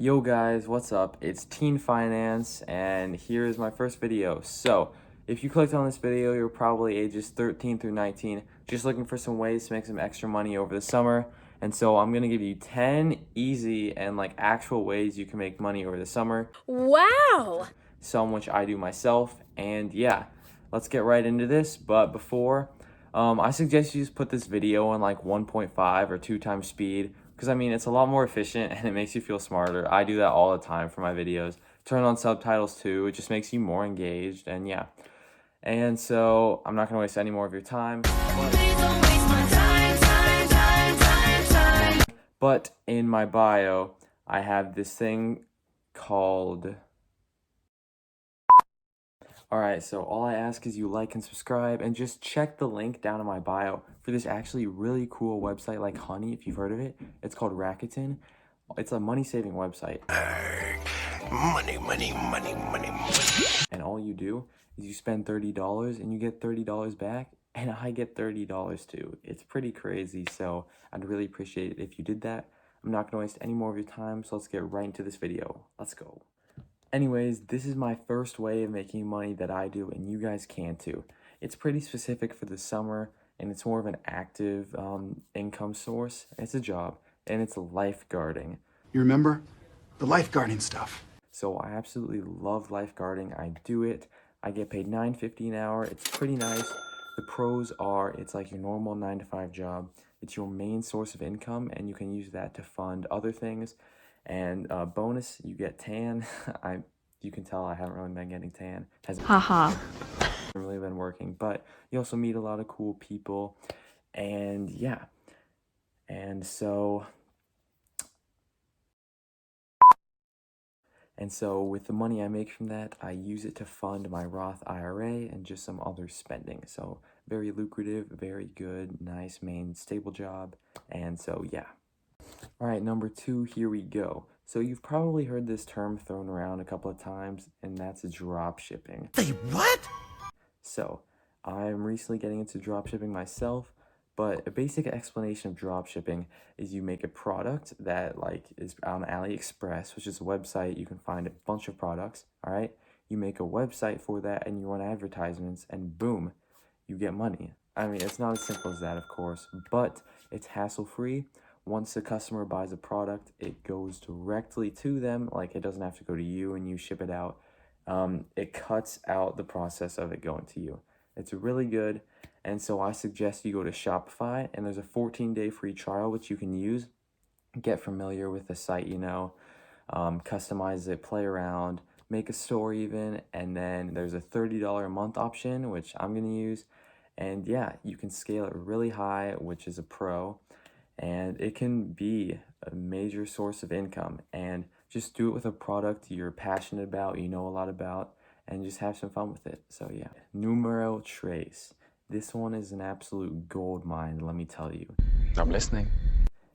Yo guys, what's up? It's Teen Finance and here's my first video. So, if you clicked on this video, you're probably ages 13 through 19, just looking for some ways to make some extra money over the summer. And so I'm going to give you 10 easy and actual ways you can make money over the summer. Wow! Some which I do myself. And yeah, let's get right into this. But before, I suggest you just put this video on 1.5 or 2 times speed. Because I mean, it's a lot more efficient and it makes you feel smarter. I do that all the time for my videos. Turn on subtitles too. It just makes you more engaged. And yeah. And so I'm not going to waste any more of your time. But in my bio, I have this thing called... Alright, so all I ask is you like and subscribe, and just check the link down in my bio for this actually really cool website like Honey, if you've heard of it. It's called Rakuten. It's a money-saving website. Money. And all you do is you spend $30 and you get $30 back, and I get $30 too. It's pretty crazy, so I'd really appreciate it if you did that. I'm not going to waste any more of your time, so let's get right into this video. Let's go. Anyways, this is my first way of making money that I do, and you guys can too. It's pretty specific for the summer, and it's more of an active income source. It's a job, and it's lifeguarding. You remember? The lifeguarding stuff. So I absolutely love lifeguarding. I do it. I get paid $9.50 an hour. It's pretty nice. The pros are it's like your normal 9-to-5 job. It's your main source of income, and you can use that to fund other things. And bonus, you get tan. You can tell I haven't really been getting tan. Hasn't really been working, but you also meet a lot of cool people, and yeah. And so with the money I make from that, I use it to fund my Roth IRA and just some other spending. So very lucrative, very good, nice, main, stable job. And so yeah. All right, number 2, here we go. So you've probably heard this term thrown around a couple of times, and that's dropshipping. Say what? So I'm recently getting into dropshipping myself, but a basic explanation of dropshipping is you make a product that is on AliExpress, which is a website you can find a bunch of products, all right? You make a website for that and you run advertisements and boom, you get money. I mean, it's not as simple as that, of course, but it's hassle-free. Once the customer buys a product, it goes directly to them. It doesn't have to go to you and you ship it out. It cuts out the process of it going to you. It's really good. And so I suggest you go to Shopify, and there's a 14-day free trial, which you can use. Get familiar with the site, customize it, play around, make a store even. And then there's a $30 a month option, which I'm going to use. And yeah, you can scale it really high, which is a pro. And it can be a major source of income, and just do it with a product you're passionate about, you know a lot about, and just have some fun with it. So yeah, numero tres. This one is an absolute gold mine, let me tell you. I'm listening.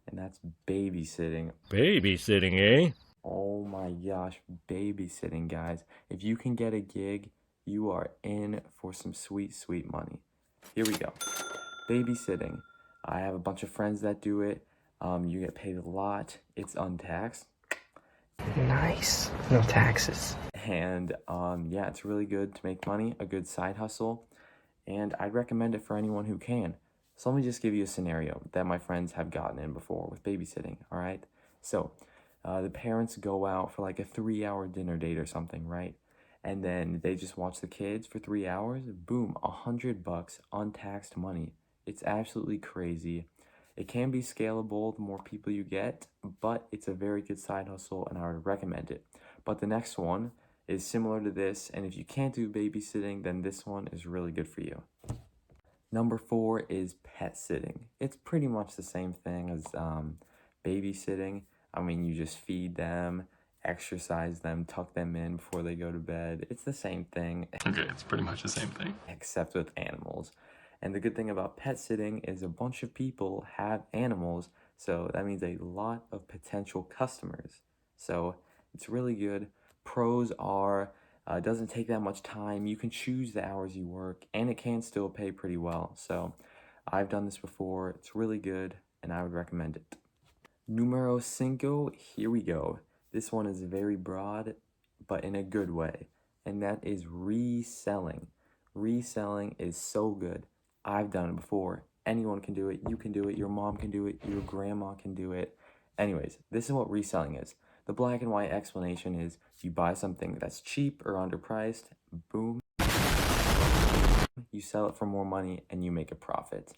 And that's babysitting. Babysitting, eh? Oh my gosh, babysitting, guys. If you can get a gig, you are in for some sweet, sweet money. Here we go. Babysitting. I have a bunch of friends that do it. You get paid a lot. It's untaxed. Nice. No taxes. And yeah, it's really good to make money, a good side hustle. And I'd recommend it for anyone who can. So let me just give you a scenario that my friends have gotten in before with babysitting, all right? So the parents go out for a 3-hour dinner date or something, right? And then they just watch the kids for 3 hours. Boom, $100 untaxed money. It's absolutely crazy. It can be scalable the more people you get, but it's a very good side hustle and I would recommend it. But the next one is similar to this, and if you can't do babysitting, then this one is really good for you. Number 4 is pet sitting. It's pretty much the same thing as babysitting. I mean, you just feed them, exercise them, tuck them in before they go to bed. It's the same thing. Okay, it's pretty much the same thing. Except with animals. And the good thing about pet sitting is a bunch of people have animals, so that means a lot of potential customers. So it's really good. Pros are, it doesn't take that much time. You can choose the hours you work, and it can still pay pretty well. So I've done this before. It's really good, and I would recommend it. Numero 5, here we go. This one is very broad, but in a good way, and that is reselling. Reselling is so good. I've done it before. Anyone can do it. You can do it. Your mom can do it. Your grandma can do it. Anyways, this is what reselling is. The black and white explanation is you buy something that's cheap or underpriced, boom, you sell it for more money and you make a profit.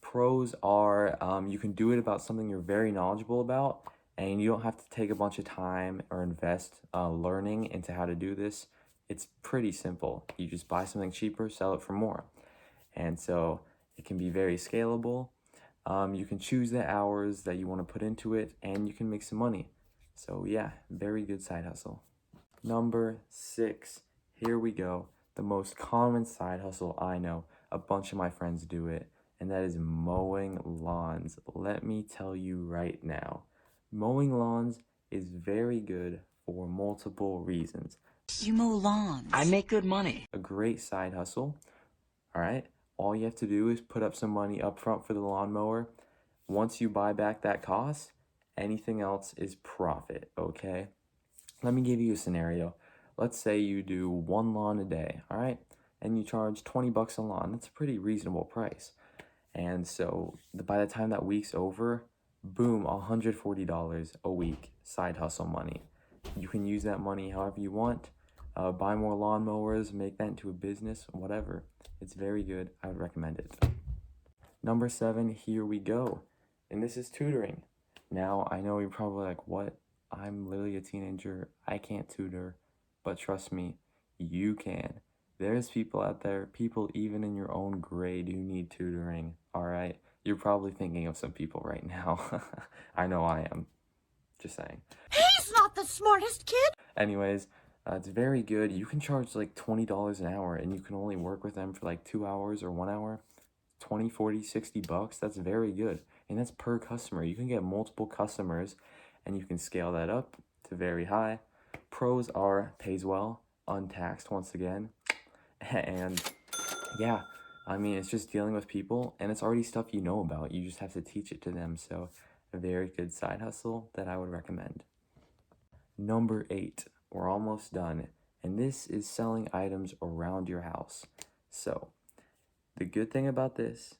Pros are you can do it about something you're very knowledgeable about, and you don't have to take a bunch of time or invest learning into how to do this. It's pretty simple. You just buy something cheaper, sell it for more. And so it can be very scalable. You can choose the hours that you want to put into it, and you can make some money. So yeah, very good side hustle. Number 6, here we go. The most common side hustle I know. A bunch of my friends do it, and that is mowing lawns. Let me tell you right now, mowing lawns is very good for multiple reasons. You mow lawns. I make good money. A great side hustle, all right? All you have to do is put up some money up front for the lawnmower. Once you buy back that cost, anything else is profit, okay? Let me give you a scenario. Let's say you do 1 lawn a day, all right? And you charge 20 bucks a lawn. That's a pretty reasonable price. And so by the time that week's over, boom, $140 a week side hustle money. You can use that money however you want. Buy more lawnmowers, make that into a business, whatever. It's very good. I would recommend it. Number 7, here we go. And this is tutoring. Now, I know you're probably like, what? I'm literally a teenager. I can't tutor. But trust me, you can. There's people out there, people even in your own grade who need tutoring, all right? You're probably thinking of some people right now. I know I am. Just saying. He's not the smartest kid. Anyways, it's very good. You can charge like $20 an hour, and you can only work with them for like 2 hours or 1 hour. 20, 40, 60 bucks. That's very good. And that's per customer. You can get multiple customers, and you can scale that up to very high. Pros are pays well, untaxed once again. And yeah, I mean, it's just dealing with people, and it's already stuff you know about. You just have to teach it to them. So a very good side hustle that I would recommend. Number 8, we're almost done. And this is selling items around your house. So the good thing about this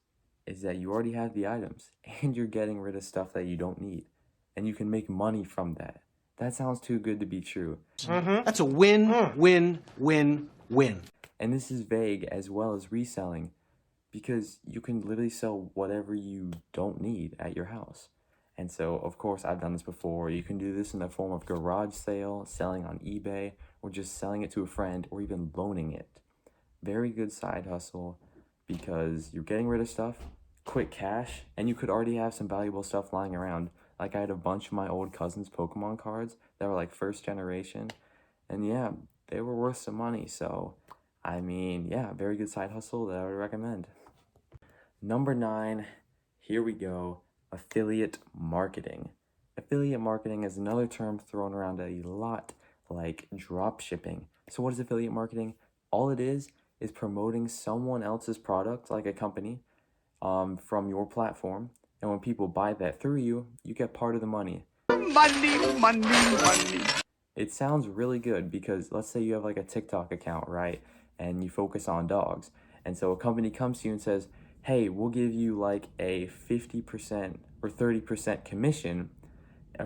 is that you already have the items, and you're getting rid of stuff that you don't need. And you can make money from that. That sounds too good to be true. That's a win, win, win, win. And this is vague as well as reselling, because you can literally sell whatever you don't need at your house. And so, of course, I've done this before. You can do this in the form of garage sale, selling on eBay, or just selling it to a friend, or even loaning it. Very good side hustle, because you're getting rid of stuff, quick cash, and you could already have some valuable stuff lying around. Like, I had a bunch of my old cousin's Pokemon cards that were like first generation, and yeah, they were worth some money. So I mean, yeah, very good side hustle that I would recommend. Number 9, here we go, affiliate marketing. Affiliate marketing is another term thrown around a lot, like drop shipping. So what is affiliate marketing? All it is promoting someone else's product, like a company, from your platform. And when people buy that through you, you get part of the money. Money, money, money. It sounds really good because let's say you have like a TikTok account, right? And you focus on dogs. And so a company comes to you and says, hey, we'll give you like a 50% or 30% commission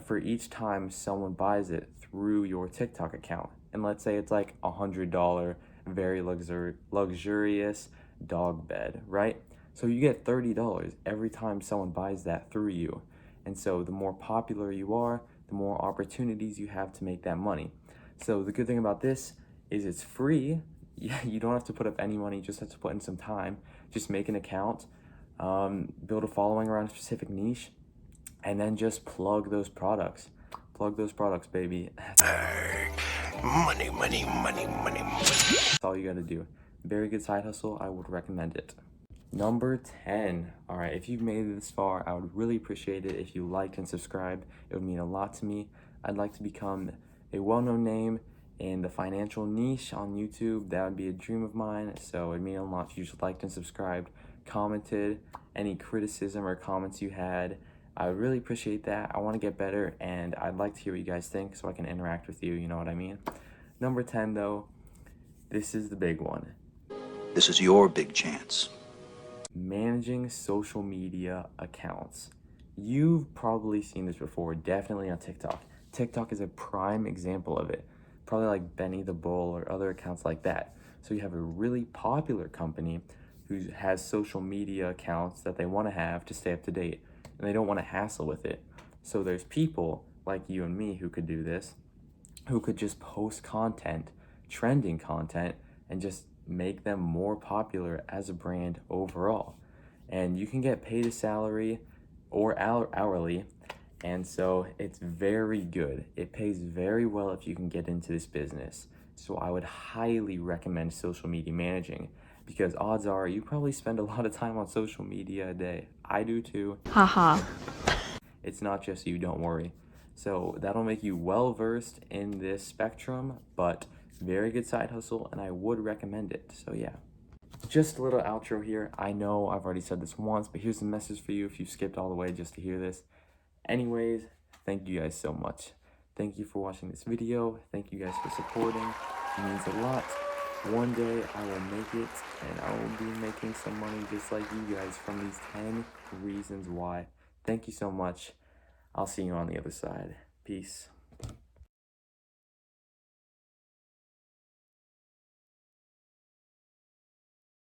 for each time someone buys it through your TikTok account. And let's say it's like $100 very luxurious dog bed, right? So you get $30 every time someone buys that through you. And so the more popular you are, the more opportunities you have to make that money. So the good thing about this is it's free. You don't have to put up any money, you just have to put in some time. Just make an account, build a following around a specific niche, and then just plug those products. Plug those products, baby. Money, money, money, money, money. That's all you gotta do. Very good side hustle, I would recommend it. Number 10. All right, if you've made it this far, I would really appreciate it if you liked and subscribed. It would mean a lot to me. I'd like to become a well-known name in the financial niche on YouTube. That would be a dream of mine. So it'd mean a lot if you just liked and subscribed, commented any criticism or comments you had, I would really appreciate that. I want to get better, and I'd like to hear what you guys think so I can interact with you, you know what I mean? Number 10, though, this is the big one. This is your big chance. Managing social media accounts. You've probably seen this before, definitely on TikTok. TikTok is a prime example of it. Probably like Benny the Bull or other accounts like that. So you have a really popular company who has social media accounts that they want to have to stay up to date, and they don't want to hassle with it. So there's people like you and me who could do this, who could just post content, trending content, and just make them more popular as a brand overall. And you can get paid a salary or hourly, and so it's very good. It pays very well if you can get into this business. So I would highly recommend social media managing, because odds are you probably spend a lot of time on social media a day. I do too. Haha. It's not just you, don't worry. So that'll make you well versed in this spectrum, but very good side hustle, and I would recommend it. So yeah, just a little outro here. I know I've already said this once, but here's the message for you if you skipped all the way just to hear this. Anyways, thank you guys so much. Thank you for watching this video. Thank you guys for supporting. It means a lot. One day I will make it, and I will be making some money just like you guys from these 10 reasons why. Thank you so much. I'll see you on the other side. Peace.